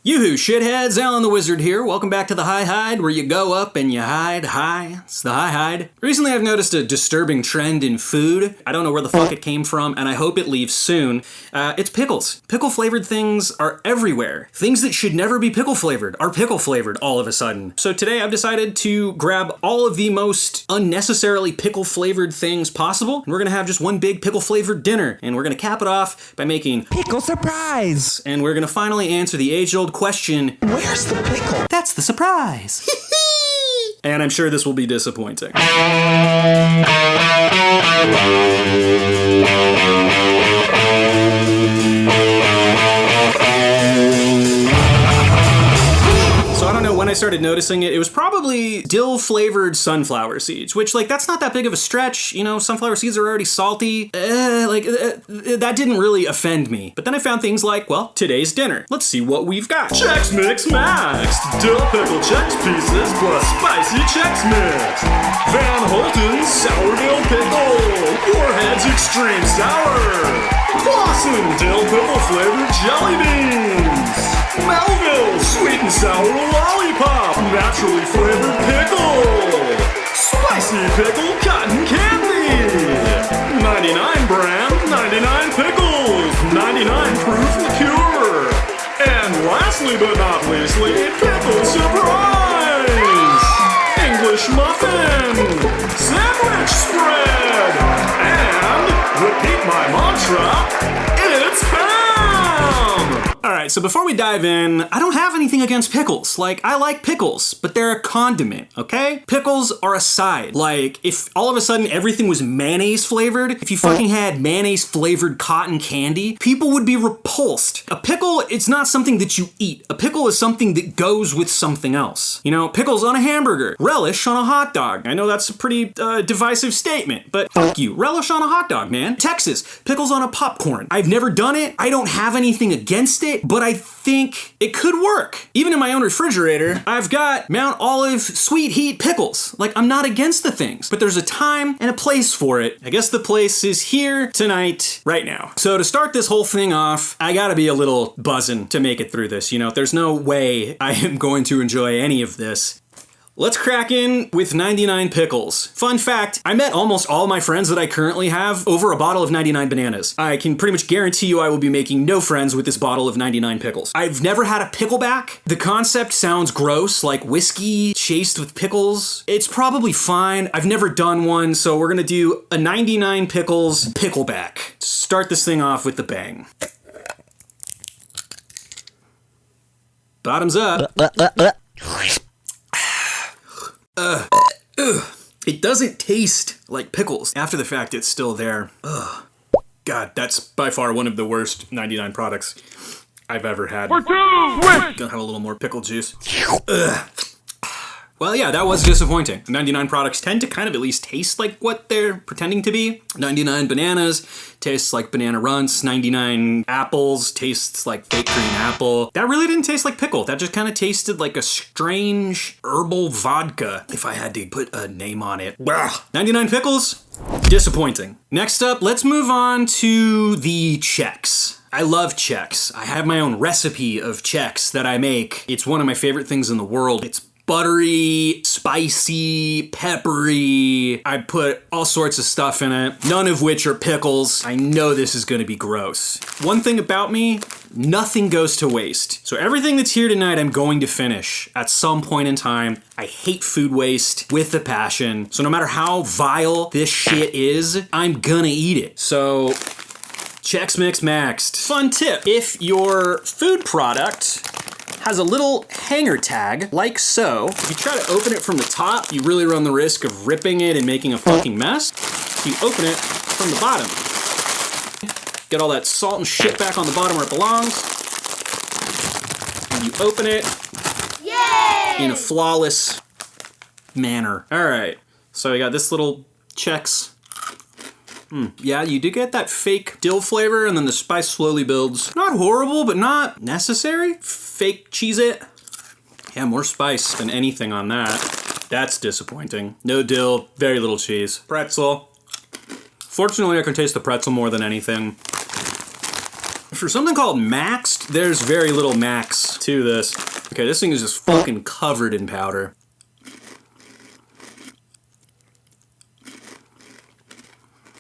Yoo-hoo, shitheads, Alan the Wizard here. Welcome back to the High Hide, where you go up and you hide. Hi, it's the High Hide. Recently I've noticed a disturbing trend in food. I don't know where the fuck it came from, and I hope it leaves soon. It's pickles. Pickle-flavored things are everywhere. Things that should never be pickle-flavored are pickle-flavored all of a sudden. So today I've decided to grab all of the most unnecessarily pickle-flavored things possible, and we're gonna have just one big pickle-flavored dinner, and we're gonna cap it off by making Pickle Surprise! And we're gonna finally answer the age-old question, Where's the pickle? that's the surprise. And I'm sure this will be disappointing. So I don't know when I started noticing it. It was probably dill-flavored sunflower seeds, which, like, that's not that big of a stretch. You know, sunflower seeds are already salty. That didn't really offend me. But then I found things like, well, today's dinner. Let's see what we've got. Chex Mix Maxed. Dill pickle Chex pieces plus spicy Chex Mix. Van Holten's Sour Dill Pickle. Warhead's Extreme Sour. Blossom Dill Pickle flavored jellybeans. Melville Sweet and Sour Lollipop, naturally flavored pickle. Spicy pickle cotton candy. 99 brand, 99 pickles, 99 proof liqueur. And lastly but not leastly, Pickle Surprise. English muffin, sandwich spread, and repeat my mantra, it's ham! Alright, so before we dive in, I don't have anything against pickles. Like, I like pickles, but they're a condiment, okay? Pickles are a side. Like, if all of a sudden everything was mayonnaise flavored, if you fucking had mayonnaise flavored cotton candy, people would be repulsed. A pickle, it's not something that you eat. A pickle is something that goes with something else. You know, pickles on a hamburger, relish on a hot dog. I know that's a pretty divisive statement, but fuck you. Relish on a hot dog, man. Texas, pickles on a popcorn. I've never done it. I don't have anything against it, but I think it could work. Even in my own refrigerator, I've got Mount Olive sweet heat pickles. Like, I'm not against the things, but there's a time and a place for it. I guess the place is here tonight, right now. So to start this whole thing off, I gotta be a little buzzing to make it through this. You know, there's no way I am going to enjoy any of this. Let's crack in with 99 pickles. Fun fact, I met almost all my friends that I currently have over a bottle of 99 bananas. I can pretty much guarantee you I will be making no friends with this bottle of 99 pickles. I've never had a pickleback. The concept sounds gross, like whiskey chased with pickles. It's probably fine. I've never done one, so we're gonna do a 99 pickles pickleback. Start this thing off with the bang. Bottoms up. It doesn't taste like pickles. After the fact, it's still there. Ugh. God, that's by far one of the worst 99 products I've ever had. Gonna have a little more pickle juice. Ugh. Well, yeah, that was disappointing. 99 products tend to kind of at least taste like what they're pretending to be. 99 bananas tastes like banana runts. 99 apples tastes like fake green apple. That really didn't taste like pickle. That just kind of tasted like a strange herbal vodka, if I had to put a name on it. Ugh. 99 pickles, disappointing. Next up, let's move on to the Chex. I love Chex. I have my own recipe of Chex that I make. It's one of my favorite things in the world. It's buttery, spicy, peppery. I put all sorts of stuff in it, none of which are pickles. I know this is gonna be gross. One thing about me, nothing goes to waste. So everything that's here tonight, I'm going to finish at some point in time. I hate food waste with a passion. So no matter how vile this shit is, I'm gonna eat it. So Chex Mix Maxed. Fun tip, if your food product has a little hanger tag, like so. If you try to open it from the top, you really run the risk of ripping it and making a fucking mess. If you open it from the bottom, get all that salt and shit back on the bottom where it belongs. And you open it in a flawless manner. All right, so we got this little Chex. Yeah, you do get that fake dill flavor, and then the spice slowly builds. Not horrible, but not necessary. Fake Cheez-It. Yeah, more spice than anything on that. That's disappointing. No dill, very little cheese. Pretzel. Fortunately, I can taste the pretzel more than anything. For something called maxed, there's very little max to this. Okay, this thing is just fucking covered in powder.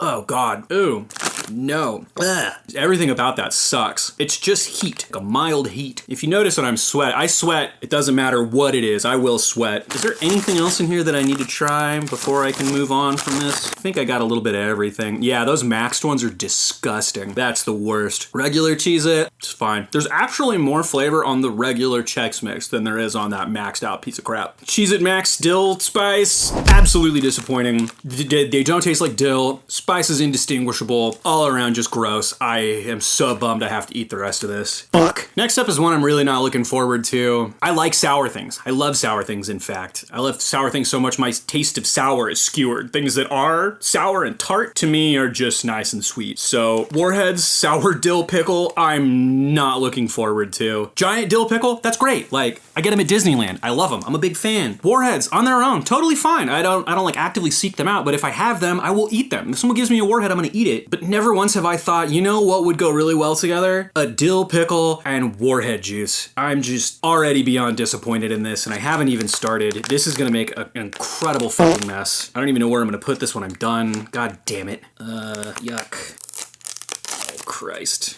Oh God, ooh, no. Ugh. Everything about that sucks. It's just heat, like a mild heat. If you notice when I sweat, it doesn't matter what it is, I will sweat. Is there anything else in here that I need to try before I can move on from this? I think I got a little bit of everything. Yeah, those maxed ones are disgusting. That's the worst. Regular Cheez-It, it's fine. There's actually more flavor on the regular Chex Mix than there is on that maxed out piece of crap. Cheez-It Max Dill Spice, absolutely disappointing. They don't taste like dill. Spice is indistinguishable. All around just gross. I am so bummed I have to eat the rest of this. Fuck. Next up is one I'm really not looking forward to. I like sour things. I love sour things, in fact. I love sour things so much my taste of sour is skewered. Things that are sour and tart to me are just nice and sweet. So Warhead's Sour Dill Pickle, I'm not looking forward to. Giant Dill Pickle, that's great. Like, I get them at Disneyland. I love them. I'm a big fan. Warheads, on their own, totally fine. I don't like actively seek them out, but if I have them, I will eat them. If someone gives me a Warhead, I'm gonna eat it. But never once have I thought, you know what would go really well together? A dill pickle and Warhead juice. I'm just already beyond disappointed in this, and I haven't even started. This is gonna make an incredible fucking mess. I don't even know where I'm gonna put this when I'm done. God damn it. Yuck. Oh, Christ.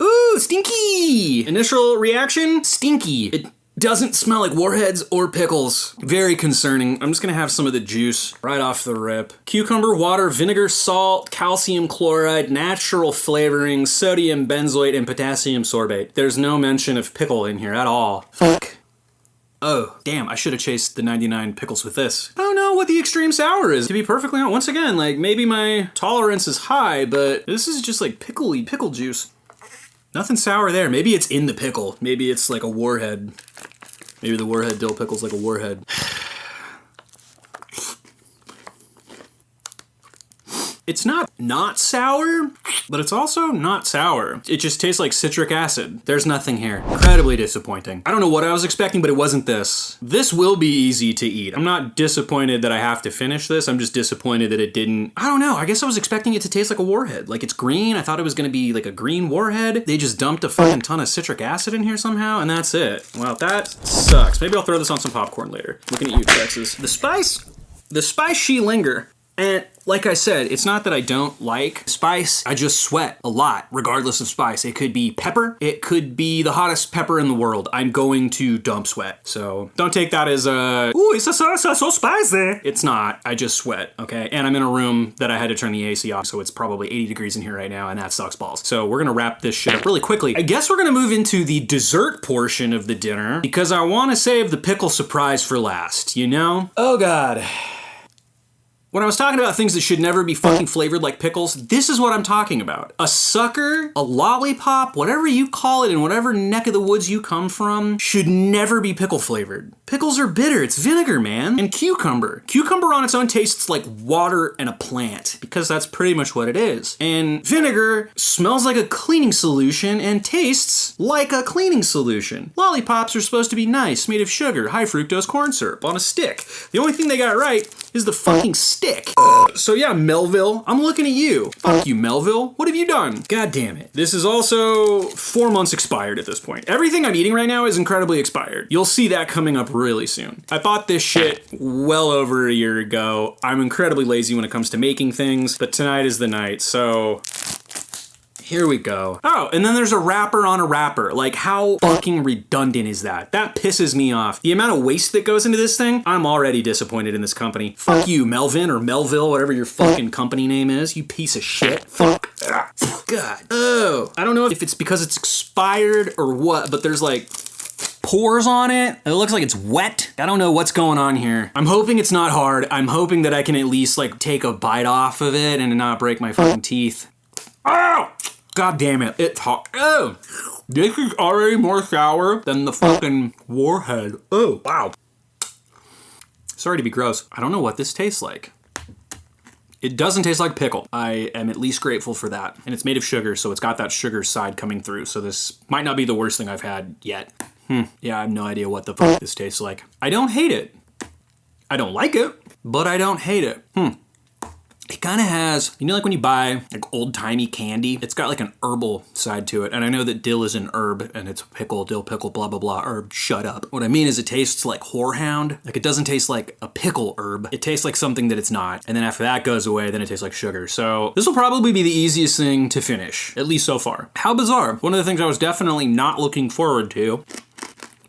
Ooh, stinky! Initial reaction, stinky. It doesn't smell like Warheads or pickles. Very concerning. I'm just gonna have some of the juice right off the rip. Cucumber, water, vinegar, salt, calcium chloride, natural flavoring, sodium benzoate, and potassium sorbate. There's no mention of pickle in here at all. Fuck. Oh, damn, I should have chased the 99 pickles with this. I don't know what the extreme sour is, to be perfectly honest. Once again, like, maybe my tolerance is high, but this is just like pickly pickle juice. Nothing sour there. Maybe it's in the pickle. Maybe it's like a Warhead. Maybe the Warhead dill pickle's like a Warhead. It's not sour, but it's also not sour. It just tastes like citric acid. There's nothing here. Incredibly disappointing. I don't know what I was expecting, but it wasn't this. This will be easy to eat. I'm not disappointed that I have to finish this. I'm just disappointed that it didn't. I don't know. I guess I was expecting it to taste like a Warhead. Like, it's green. I thought it was gonna be like a green Warhead. They just dumped a fucking ton of citric acid in here somehow, and that's it. Well, that sucks. Maybe I'll throw this on some popcorn later. Looking at you, Texas. The spice she linger. And like I said, it's not that I don't like spice, I just sweat a lot, regardless of spice. It could be pepper, it could be the hottest pepper in the world. I'm going to dump sweat. So don't take that as a, ooh, it's so spicy. It's not, I just sweat, okay? And I'm in a room that I had to turn the AC off, so it's probably 80 degrees in here right now, and that sucks balls. So we're gonna wrap this shit up really quickly. I guess we're gonna move into the dessert portion of the dinner, because I wanna save the pickle surprise for last, you know? Oh God. When I was talking about things that should never be fucking flavored like pickles, this is what I'm talking about. A sucker, a lollipop, whatever you call it in whatever neck of the woods you come from, should never be pickle flavored. Pickles are bitter, it's vinegar, man. And cucumber. Cucumber on its own tastes like water and a plant, because that's pretty much what it is. And vinegar smells like a cleaning solution and tastes like a cleaning solution. Lollipops are supposed to be nice, made of sugar, high fructose corn syrup on a stick. The only thing they got right is the fucking stick. So yeah, Melville, I'm looking at you. Fuck you, Melville. What have you done? God damn it. This is also 4 months expired at this point. Everything I'm eating right now is incredibly expired. You'll see that coming up really soon. I bought this shit well over a year ago. I'm incredibly lazy when it comes to making things, but tonight is the night, so here we go. Oh, and then there's a wrapper on a wrapper. Like, how fucking redundant is that? That pisses me off. The amount of waste that goes into this thing, I'm already disappointed in this company. Fuck you, Melvin or Melville, whatever your fucking company name is, you piece of shit. Fuck. God. Oh. I don't know if it's because it's expired or what, but there's like pores on it. It looks like it's wet. I don't know what's going on here. I'm hoping it's not hard. I'm hoping that I can at least like take a bite off of it and not break my fucking teeth. Oh! God damn it. It's hot. Oh! This is already more sour than the fucking Warhead. Oh, wow. Sorry to be gross. I don't know what this tastes like. It doesn't taste like pickle. I am at least grateful for that. And it's made of sugar, so it's got that sugar side coming through, so this might not be the worst thing I've had yet. Yeah, I have no idea what the fuck this tastes like. I don't hate it. I don't like it, but I don't hate it. It kind of has, you know, like when you buy like old-timey candy, it's got like an herbal side to it. And I know that dill is an herb and it's pickle, dill pickle, blah, blah, blah, herb, shut up. What I mean is it tastes like horehound. Like it doesn't taste like a pickle herb. It tastes like something that it's not. And then after that goes away, then it tastes like sugar. So this will probably be the easiest thing to finish, at least so far. How bizarre. One of the things I was definitely not looking forward to.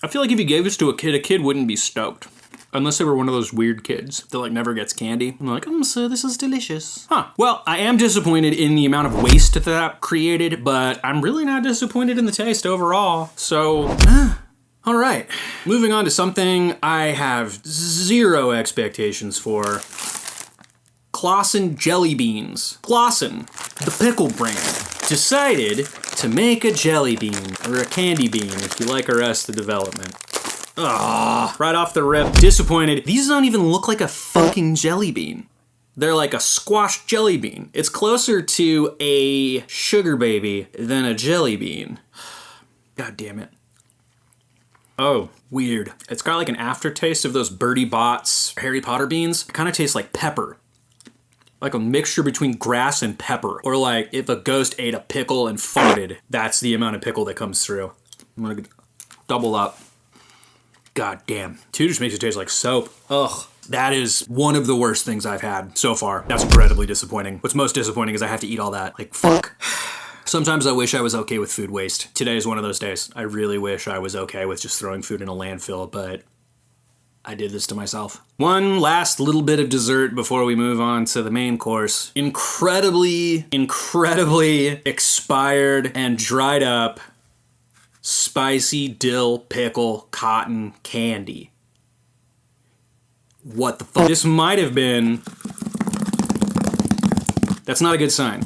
I feel like if you gave this to a kid wouldn't be stoked. Unless they were one of those weird kids that like never gets candy. I'm like, sir, this is delicious. Huh. Well, I am disappointed in the amount of waste that created, but I'm really not disappointed in the taste overall. So, all right. Moving on to something I have zero expectations for. Claussen jelly beans. Claussen, the pickle brand, decided to make a jelly bean, or a candy bean if you like Arrested Development. Ugh, right off the rip, disappointed. These don't even look like a fucking jelly bean. They're like a squashed jelly bean. It's closer to a sugar baby than a jelly bean. God damn it. Oh, weird. It's got like an aftertaste of those Bertie Bott's Harry Potter beans. It kind of tastes like pepper. Like a mixture between grass and pepper. Or like if a ghost ate a pickle and farted, that's the amount of pickle that comes through. I'm gonna double up. God damn. Two just makes it taste like soap. Ugh. That is one of the worst things I've had so far. That's incredibly disappointing. What's most disappointing is I have to eat all that. Like, fuck. Sometimes I wish I was okay with food waste. Today is one of those days. I really wish I was okay with just throwing food in a landfill, but I did this to myself. One last little bit of dessert before we move on to the main course. Incredibly expired and dried up spicy dill pickle cotton candy. What the fuck? This might have been... That's not a good sign.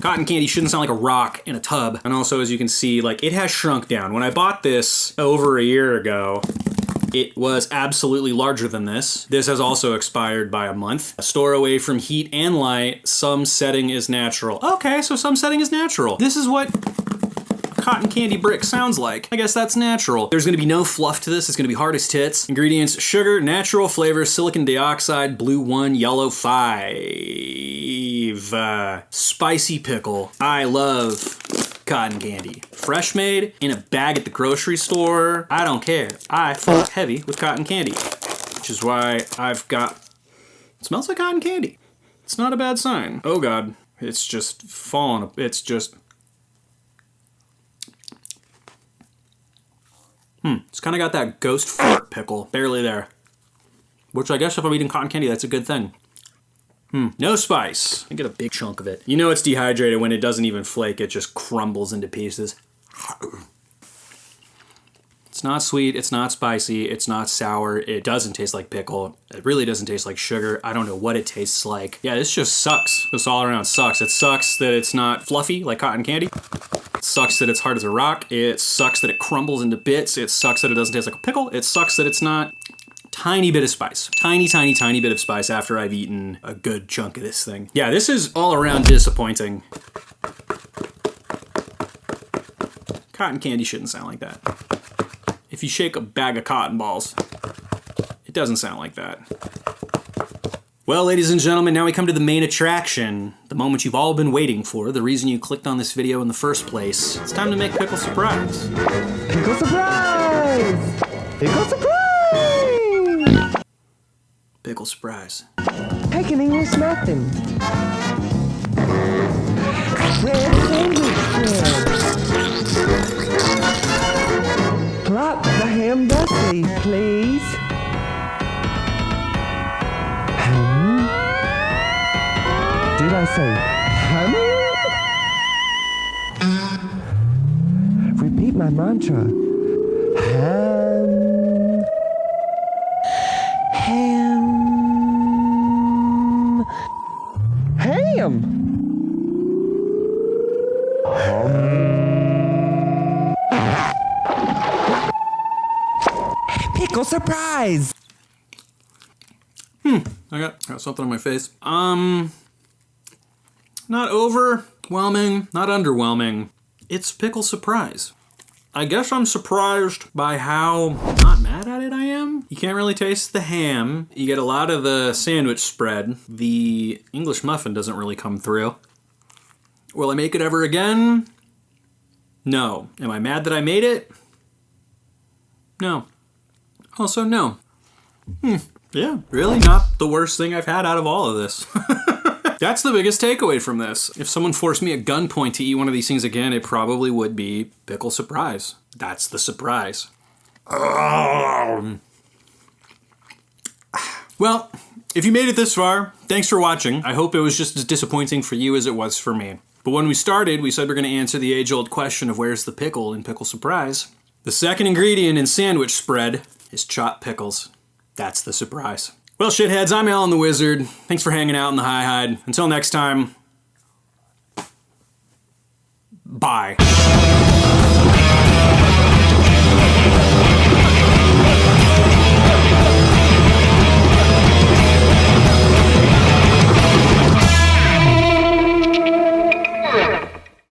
Cotton candy shouldn't sound like a rock in a tub. And also, as you can see, like, it has shrunk down. When I bought this over a year ago, it was absolutely larger than this. This has also expired by a month. Store away from heat and light. Some setting is natural. Okay, so some setting is natural. This is what cotton candy brick sounds like. I guess that's natural. There's gonna be no fluff to this. It's gonna be hard as tits. Ingredients: sugar, natural flavor, silicon dioxide, blue 1, yellow 5. Spicy pickle. I love cotton candy. Fresh made, in a bag at the grocery store. I don't care. I fuck heavy with cotton candy. Which is why I've got... It smells like cotton candy. It's not a bad sign. Oh God. It's just falling. It's just... It's kind of got that ghost fart pickle. Barely there. Which I guess if I'm eating cotton candy, that's a good thing. No spice. I get a big chunk of it. You know it's dehydrated when it doesn't even flake. It just crumbles into pieces. It's not sweet. It's not spicy. It's not sour. It doesn't taste like pickle. It really doesn't taste like sugar. I don't know what it tastes like. Yeah, this just sucks. This all around sucks. It sucks that it's not fluffy like cotton candy. It sucks that it's hard as a rock. It sucks that it crumbles into bits. It sucks that it doesn't taste like a pickle. It sucks that it's not... Tiny bit of spice. Tiny bit of spice after I've eaten a good chunk of this thing. Yeah, this is all around disappointing. Cotton candy shouldn't sound like that. If you shake a bag of cotton balls, it doesn't sound like that. Well, ladies and gentlemen, now we come to the main attraction, the moment you've all been waiting for, the reason you clicked on this video in the first place. It's time to make Pickle Surprise. Pickle Surprise! Pickle Surprise! Pickle Surprise. Take an English muffin. Red sandwich spread. Plop the ham buckley, please. Did I say ham? Repeat my mantra. Ham. Ham. Ham. Pickle Surprise! I got something on my face. Not overwhelming, not underwhelming. It's Pickle Surprise. I guess I'm surprised by how not mad at it I am. You can't really taste the ham. You get a lot of the sandwich spread. The English muffin doesn't really come through. Will I make it ever again? No. Am I mad that I made it? No. Also, no. Yeah, really not the worst thing I've had out of all of this. That's the biggest takeaway from this. If someone forced me at gunpoint to eat one of these things again, it probably would be Pickle Surprise. That's the surprise. Well, if you made it this far, thanks for watching. I hope it was just as disappointing for you as it was for me. But when we started, we said we're going to answer the age-old question of where's the pickle in Pickle Surprise. The second ingredient in sandwich spread is chopped pickles. That's the surprise. Well, shitheads, I'm Alan the Wizard. Thanks for hanging out in the High Hide. Until next time, bye.